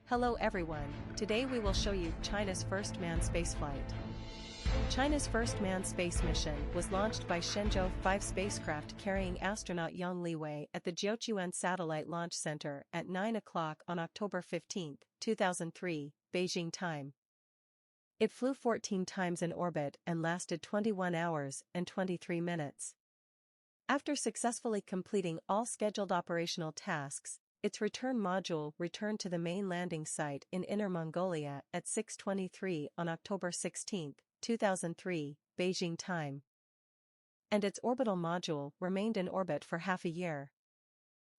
Hello everyone, today we will show you China's first manned spaceflight. China's first manned space mission was launched by Shenzhou 5 spacecraft carrying astronaut Yang Liwei at the Jiuquan Satellite Launch Center at 9 o'clock on October 15, 2003, Beijing time. It flew 14 times in orbit and lasted 21 hours and 23 minutes. After successfully completing all scheduled operational tasks, its return module returned to the main landing site in Inner Mongolia at 6:23 on October 16, 2003, Beijing time. And its orbital module remained in orbit for half a year.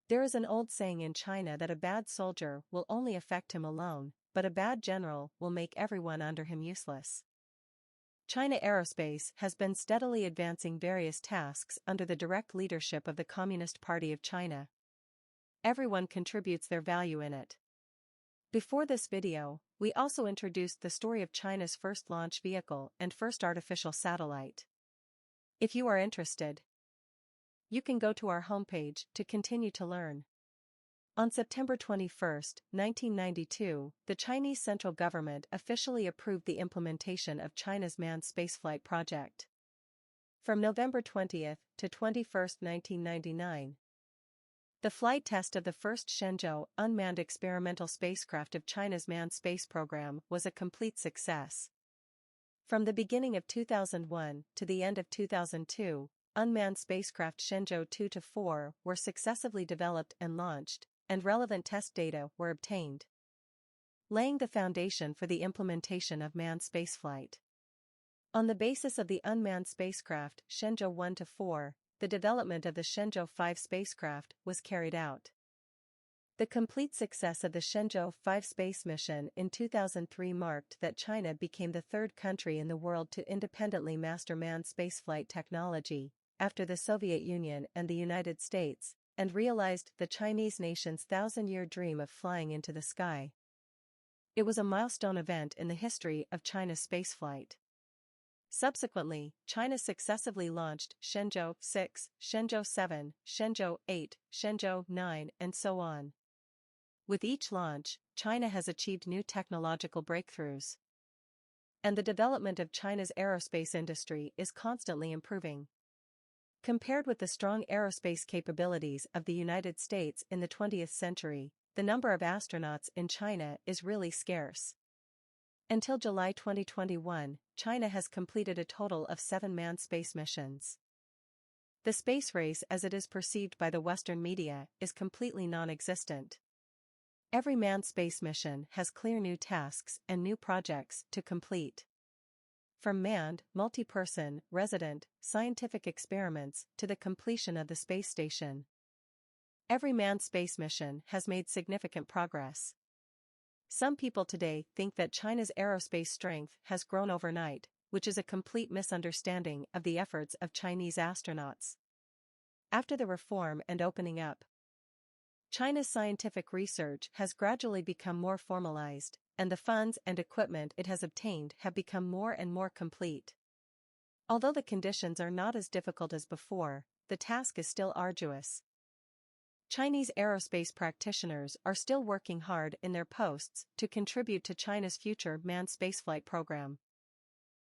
There is an old saying in China that a bad soldier will only affect him alone, but a bad general will make everyone under him useless. China Aerospace has been steadily advancing various tasks under the direct leadership of the Communist Party of China. Everyone contributes their value in it. Before this video, we also introduced the story of China's first launch vehicle and first artificial satellite. If you are interested, you can go to our homepage to continue to learn. On September 21, 1992, the Chinese central government officially approved the implementation of China's manned spaceflight project. From November 20 to 21, 1999, the flight test of the first Shenzhou unmanned experimental spacecraft of China's manned space program was a complete success. From the beginning of 2001 to the end of 2002, unmanned spacecraft Shenzhou 2 to 4 were successively developed and launched, and relevant test data were obtained, laying the foundation for the implementation of manned spaceflight. On the basis of the unmanned spacecraft Shenzhou 1 to 4, the development of the Shenzhou 5 spacecraft was carried out. The complete success of the Shenzhou 5 space mission in 2003 marked that China became the third country in the world to independently master manned spaceflight technology, after the Soviet Union and the United States, and realized the Chinese nation's thousand-year dream of flying into the sky. It was a milestone event in the history of China's spaceflight. Subsequently, China successively launched Shenzhou 6, Shenzhou 7, Shenzhou 8, Shenzhou 9, and so on. With each launch, China has achieved new technological breakthroughs. And the development of China's aerospace industry is constantly improving. Compared with the strong aerospace capabilities of the United States in the 20th century, the number of astronauts in China is really scarce. Until July 2021, China has completed a total of 7 manned space missions. The space race as it is perceived by the Western media is completely non-existent. Every manned space mission has clear new tasks and new projects to complete. From manned, multi-person, resident, scientific experiments to the completion of the space station, every manned space mission has made significant progress. Some people today think that China's aerospace strength has grown overnight, which is a complete misunderstanding of the efforts of Chinese astronauts. After the reform and opening up, China's scientific research has gradually become more formalized, and the funds and equipment it has obtained have become more and more complete. Although the conditions are not as difficult as before, the task is still arduous. Chinese aerospace practitioners are still working hard in their posts to contribute to China's future manned spaceflight program.